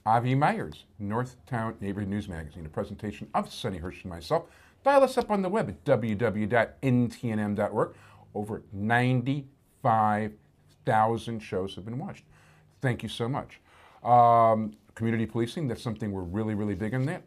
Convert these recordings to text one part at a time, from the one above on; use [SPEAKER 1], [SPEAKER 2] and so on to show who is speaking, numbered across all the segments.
[SPEAKER 1] Avi Meyers, Northtown Neighborhood News Magazine, a presentation of Sonny Hirsch and myself. Dial us up on the web at www.ntnm.org. Over 95,000 shows have been watched. Thank you so much. Community policing, that's something we're really, really big on that.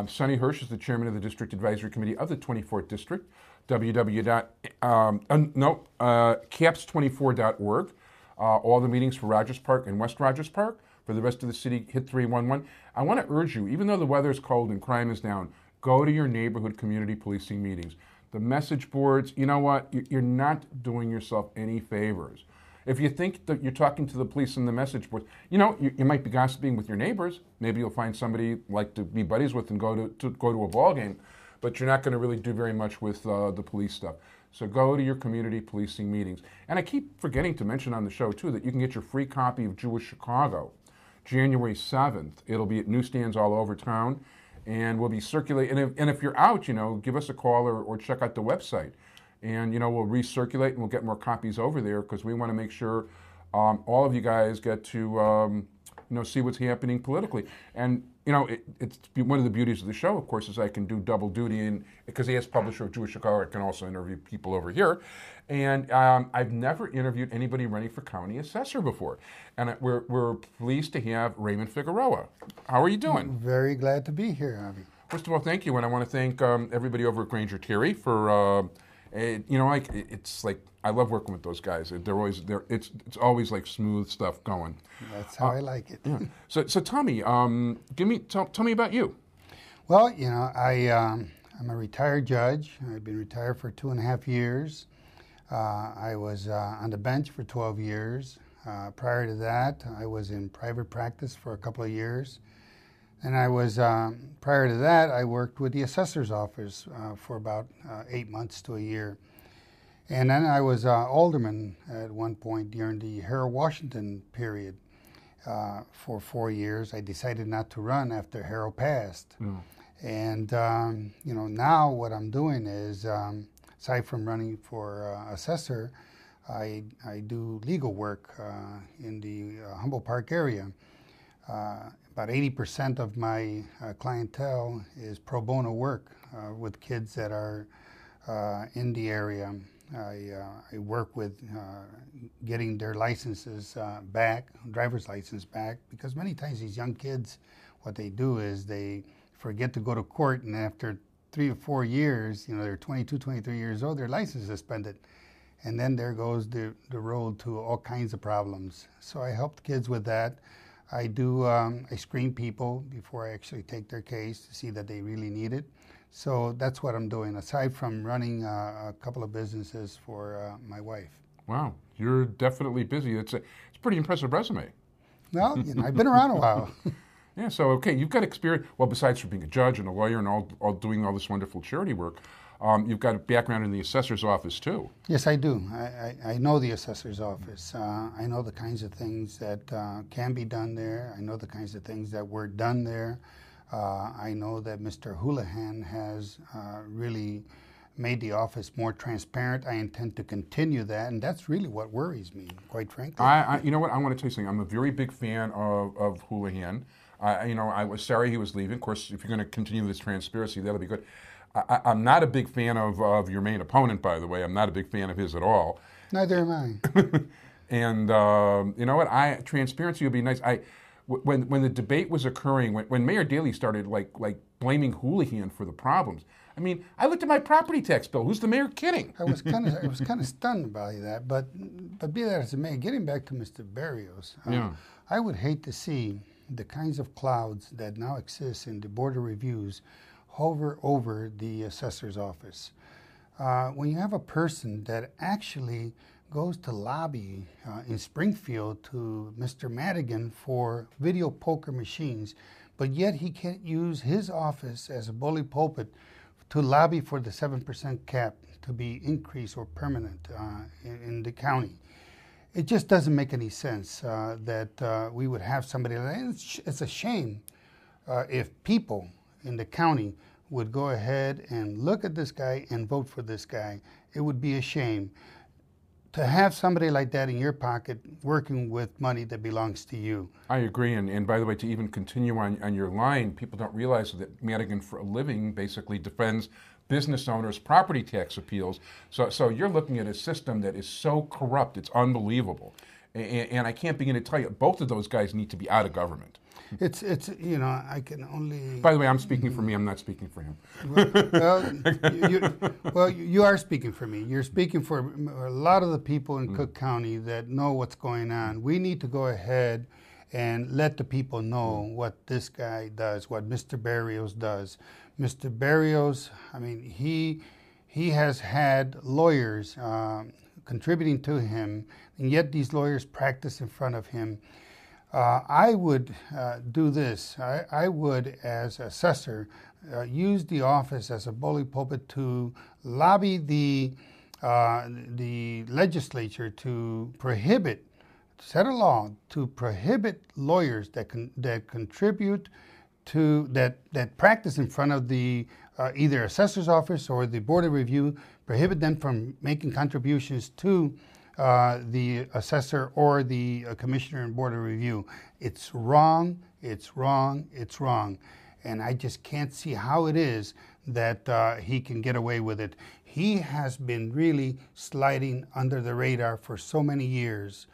[SPEAKER 1] Sonny Hirsch is the chairman of the District Advisory Committee of the 24th District. caps24.org. All the meetings for Rogers Park and West Rogers Park. For the rest of the city, hit 311. I want to urge you, even though the weather is cold and crime is down, go to your neighborhood community policing meetings. The message boards, you know what? You're not doing yourself any favors. If you think that you're talking to the police in the message board, you might be gossiping with your neighbors. Maybe you'll find somebody like to be buddies with and go to a ball game, but you're not going to really do very much with the police stuff. So go to your community policing meetings. And I keep forgetting to mention on the show, too, that you can get your free copy of Jewish Chicago, January 7th. It'll be at newsstands all over town, and we'll be circulating. And if you're out, give us a call or check out the website. And, we'll recirculate and we'll get more copies over there because we want to make sure all of you guys get to, see what's happening politically. And, it's one of the beauties of the show, of course, is I can do double duty. And because as publisher of Jewish Chicago, I can also interview people over here. And I've never interviewed anybody running for county assessor before. And we're pleased to have Raymond Figeuroa. How are you doing?
[SPEAKER 2] I'm very glad to be here, Avi.
[SPEAKER 1] First of all, thank you. And I want to thank everybody over at Granger Terry for... it's like I love working with those guys. It's always like smooth stuff going.
[SPEAKER 2] That's how I like it.
[SPEAKER 1] Yeah. So tell me, tell me about you.
[SPEAKER 2] Well, I'm a retired judge. I've been retired for 2.5 years. I was on the bench for 12 years. Prior to that, I was in private practice for a couple of years. And I was, prior to that, I worked with the Assessor's office for about 8 months to a year. And then I was alderman at one point during the Harold Washington period for 4 years. I decided not to run after Harold passed. Mm. And, now what I'm doing is, aside from running for Assessor, I do legal work in the Humboldt Park area. About 80% of my clientele is pro bono work with kids that are in the area. I work with getting their licenses back, driver's license back, because many times these young kids, what they do is they forget to go to court, and after 3 or 4 years, they're 22, 23 years old, their license is suspended. And then there goes the road to all kinds of problems. So I helped kids with that. I screen people before I actually take their case to see that they really need it. So that's what I'm doing, aside from running a couple of businesses for my wife.
[SPEAKER 1] Wow, you're definitely busy. It's a pretty impressive resume.
[SPEAKER 2] Well, I've been around a while.
[SPEAKER 1] Yeah, so, okay, you've got experience, well, besides from being a judge and a lawyer and all doing all this wonderful charity work, you've got a background in the assessor's office, too.
[SPEAKER 2] Yes, I do. I know the assessor's office. I know the kinds of things that can be done there. I know the kinds of things that were done there. I know that Mr. Houlihan has really made the office more transparent. I intend to continue that, and that's really what worries me, quite frankly.
[SPEAKER 1] You know what? I want to tell you something. I'm a very big fan of Houlihan. I was sorry he was leaving. Of course, if you're going to continue this transparency, that'll be good. I'm not a big fan of your main opponent, by the way. I'm not a big fan of his at all.
[SPEAKER 2] Neither am I.
[SPEAKER 1] And you know what? Transparency would be nice. When the debate was occurring, when Mayor Daley started like blaming Houlihan for the problems, I mean, I looked at my property tax bill. Who's the mayor kidding?
[SPEAKER 2] I was kind of stunned by that. But be that as it may, getting back to Mr. Barrios, I would hate to see the kinds of clouds that now exist in the board of reviews hover over the assessor's office. When you have a person that actually goes to lobby in Springfield to Mr. Madigan for video poker machines, but yet he can't use his office as a bully pulpit to lobby for the 7% cap to be increased or permanent in the county. It just doesn't make any sense that we would have somebody like that. It's a shame if people in the county would go ahead and look at this guy and vote for this guy. It would be a shame. to have somebody like that in your pocket working with money that belongs to you.
[SPEAKER 1] I agree, and by the way, to even continue on your line, people don't realize that Madigan for a living basically defends business owners' property tax appeals. So you're looking at a system that is so corrupt, it's unbelievable. And I can't begin to tell you, both of those guys need to be out of government.
[SPEAKER 2] It's I can only...
[SPEAKER 1] By the way, I'm speaking for me, I'm not speaking for him.
[SPEAKER 2] You are speaking for me. You're speaking for a lot of the people in Cook County that know what's going on. We need to go ahead and let the people know what this guy does, what Mr. Barrios does. Mr. Barrios, I mean, he has had lawyers contributing to him, and yet these lawyers practice in front of him. I would do this. I would, as assessor, use the office as a bully pulpit to lobby the legislature to prohibit, set a law to prohibit lawyers that contribute to that practice in front of the either assessor's office or the board of review, prohibit them from making contributions to the assessor or the commissioner and board of review. It's wrong, it's wrong, it's wrong. And I just can't see how it is that he can get away with it. He has been really sliding under the radar for so many years.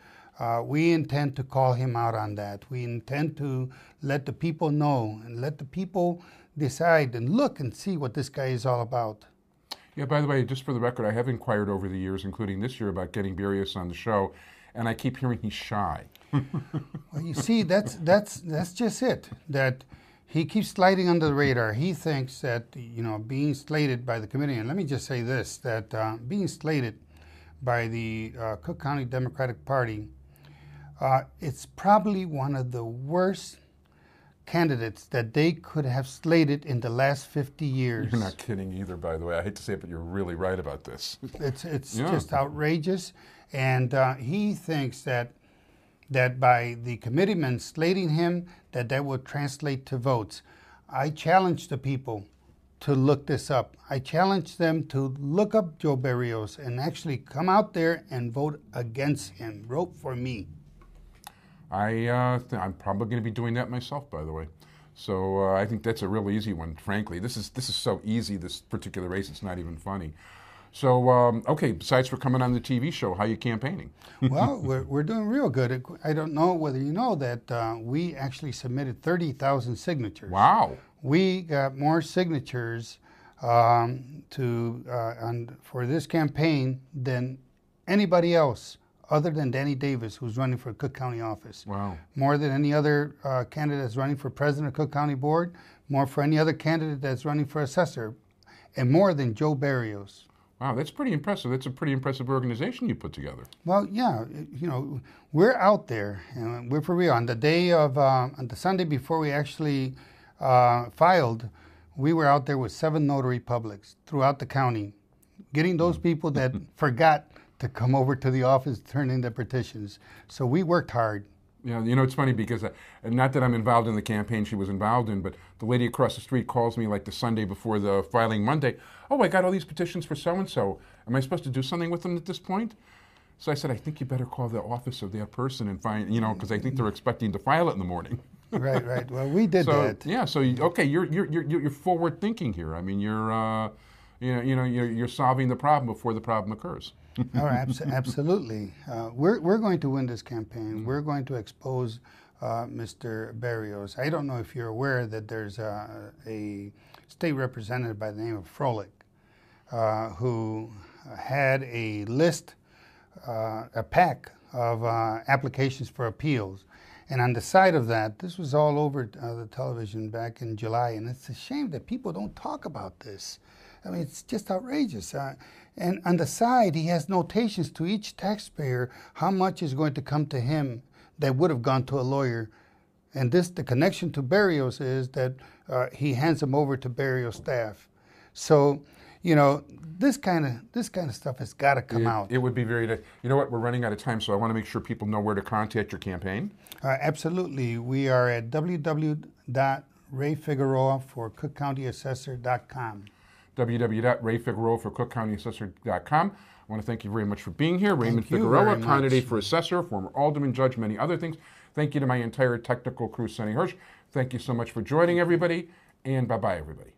[SPEAKER 2] We intend to call him out on that. We intend to let the people know and let the people decide and look and see what this guy is all about.
[SPEAKER 1] Yeah, by the way, just for the record, I have inquired over the years, including this year, about getting Barrios on the show, and I keep hearing he's shy.
[SPEAKER 2] Well, you see, that's just it, that he keeps sliding under the radar. He thinks that, being slated by the committee, and let me just say this, that being slated by the Cook County Democratic Party, it's probably one of the worst candidates that they could have slated in the last 50 years.
[SPEAKER 1] You're not kidding either, by the way. I hate to say it, but you're really right about this.
[SPEAKER 2] It's just outrageous. And he thinks that by the committeemen slating him, that would translate to votes. I challenge the people to look this up. I challenge them to look up Joe Barrios and actually come out there and vote against him. Vote for me.
[SPEAKER 1] I'm probably going to be doing that myself, by the way. So I think that's a real easy one, frankly. This is so easy, this particular race, it's not even funny. So, okay, besides for coming on the TV show, how are you campaigning?
[SPEAKER 2] Well, we're doing real good. I don't know whether you know that we actually submitted 30,000 signatures.
[SPEAKER 1] Wow.
[SPEAKER 2] We got more signatures for this campaign than anybody else, other than Danny Davis, who's running for Cook County office.
[SPEAKER 1] Wow. More
[SPEAKER 2] than any other candidate that's running for president of Cook County Board, more for any other candidate that's running for assessor, and more than Joe Barrios.
[SPEAKER 1] Wow, that's pretty impressive. That's a pretty impressive organization you put together.
[SPEAKER 2] Well, yeah, we're out there, and we're for real. On the day of, on the Sunday before we actually filed, we were out there with 7 notary publics throughout the county, getting those people that forgot to come over to the office, turn in their petitions. So we worked hard.
[SPEAKER 1] Yeah, it's funny because, not that I'm involved in the campaign she was involved in, but the lady across the street calls me like the Sunday before the filing Monday. Oh, I got all these petitions for so-and-so. Am I supposed to do something with them at this point? So I said, I think you better call the office of that person and find, because I think they're expecting to file it in the morning.
[SPEAKER 2] Right. Well, we did that.
[SPEAKER 1] Yeah, so, okay, you're forward thinking here. I mean, you're solving the problem before the problem occurs.
[SPEAKER 2] Oh, absolutely. We're going to win this campaign. We're going to expose Mr. Barrios. I don't know if you're aware that there's a state representative by the name of Froelich who had a list, a pack of applications for appeals. And on the side of that, this was all over the television back in July, and it's a shame that people don't talk about this. I mean, it's just outrageous. And on the side, he has notations to each taxpayer how much is going to come to him that would have gone to a lawyer. And the connection to Barrios is that he hands them over to Barrios staff. So, this kind of stuff has got to come out.
[SPEAKER 1] It would be very. You know what? We're running out of time, so I want to make sure people know where to contact your campaign.
[SPEAKER 2] Absolutely. We are at www.rayfigueroa for CookCountyAssessor.com.
[SPEAKER 1] www.rayfigueroa for CookCountyAssessor.com. I want to thank you very much for being here. Raymond
[SPEAKER 2] you
[SPEAKER 1] Figeuroa,
[SPEAKER 2] very much.
[SPEAKER 1] candidate for assessor, former alderman, judge, many other things. Thank you to my entire technical crew, Sonny Hirsch. Thank you so much for joining, everybody, and bye-bye, everybody.